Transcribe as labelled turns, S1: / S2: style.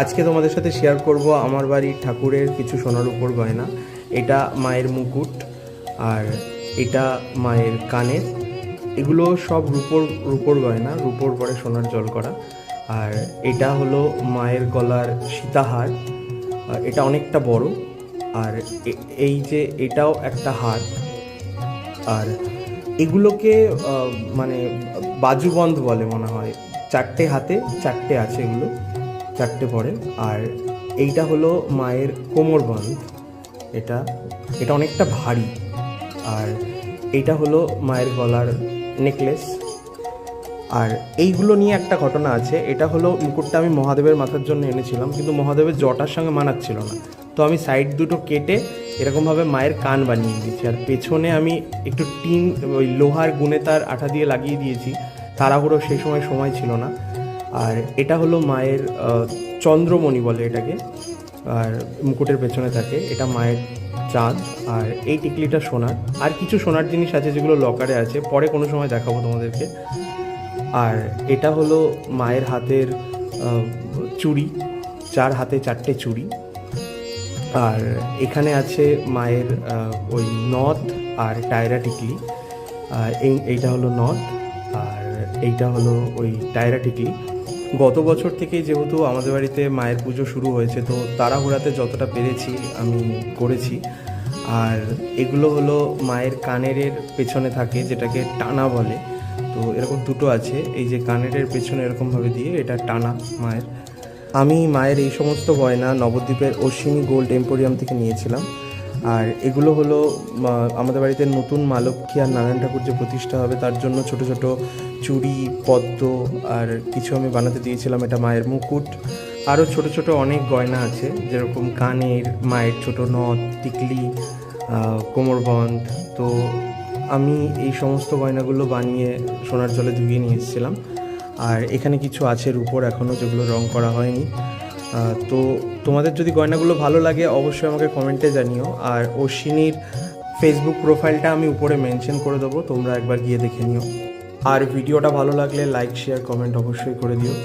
S1: আজকে তোমাদের সাথে শেয়ার করব আমার বাড়ির ঠাকুরের কিছু সোনার উপর গয়না। এটা মায়ের মুকুট, আর এটা মায়ের কানের। এগুলো সব রূপোর গয়না, রূপোর পরে সোনার জল করা। আর এটা হলো মায়ের গলার সীতাহার, এটা অনেকটা বড়। আর এই যে এটাও একটা হার। আর এগুলোকে মানে বাজুবন্ধ বলে মনে হয়। চারটে হাতে চারটে আছে, এগুলো চারটে পরে। আর এইটা হলো মায়ের কোমরবন্ধ, এটা এটা অনেকটা ভারী। আর এইটা হলো মায়ের গলার নেকলেস। আর এইগুলো নিয়ে একটা ঘটনা আছে। এটা হলো মুকুটটা আমি মহাদেবের মাথার জন্য এনেছিলাম, কিন্তু মহাদেবের জটার সঙ্গে মানাচ্ছিল না, তো আমি সাইড দুটো কেটে এরকমভাবে মায়ের কান বানিয়ে দিয়েছি। আর পেছনে আমি একটু টিন, ওই লোহার গুনে তার আঠা দিয়ে লাগিয়ে দিয়েছি, তাড়াহুড়ো সেই সময় ছিল না। আর এটা হলো মায়ের চন্দ্রমণি বলে এটাকে, আর মুকুটের পেছনে থাকে, এটা মায়ের চাঁদ। আর এই টিকলিটা সোনার। আর কিছু সোনার জিনিস আছে যেগুলো লকারে আছে, পরে কোনো সময় দেখাবো তোমাদেরকে। আর এটা হলো মায়ের হাতের চুড়ি, চার হাতে চারটে চুড়ি। আর এখানে আছে মায়ের ওই নথ আর টায়রা টিকলি। এইটা হলো নথ, আর এইটা হলো ওই টায়রা টিকলি। গত বছর থেকেই যেহেতু আমাদের বাড়িতে মায়ের পুজো শুরু হয়েছে, তো তাড়াহুড়াতে যতটা পেরেছি আমি করেছি। আর এগুলো হলো মায়ের কানের পেছনে থাকে, যেটাকে টানা বলে। তো এরকম দুটো আছে, এই যে কানের পেছনে এরকমভাবে দিয়ে এটা টানা মায়ের। আমি মায়ের এই সমস্ত গয়না নবদ্বীপের অশ্বিনী গোল্ড এম্পোরিয়াম থেকে নিয়েছিলাম। আর এগুলো হলো আমাদের বাড়িতে নতুন মা লক্ষ্মী আর নারায়ণ ঠাকুর যে প্রতিষ্ঠা হবে, তার জন্য ছোট ছোট চুড়ি, পদ্ম আর কিছু আমি বানাতে দিয়েছিলাম। এটা মায়ের মুকুট। আরও ছোট ছোট অনেক গয়না আছে, যেরকম কানের, মায়ের ছোট নথ, টিকলি, কোমরবন্ধ। তো আমি এই সমস্ত গয়নাগুলো বানিয়ে সোনার জলে ধুয়ে নিয়ে এসেছিলাম। আর এখানে কিছু আছে রূপোর এখনও, যেগুলো রং করা হয়নি। তো তোমাদের যদি গয়নাগুলো ভালো লাগে অবশ্যই আমাকে কমেন্টে জানিও। আর অশ্বিনীর ফেসবুক প্রোফাইলটা আমি উপরে মেনশন করে দেবো, তোমরা একবার গিয়ে দেখে নিও। আর ভিডিওটা ভালো লাগলে লাইক, শেয়ার, কমেন্ট অবশ্যই করে দিও।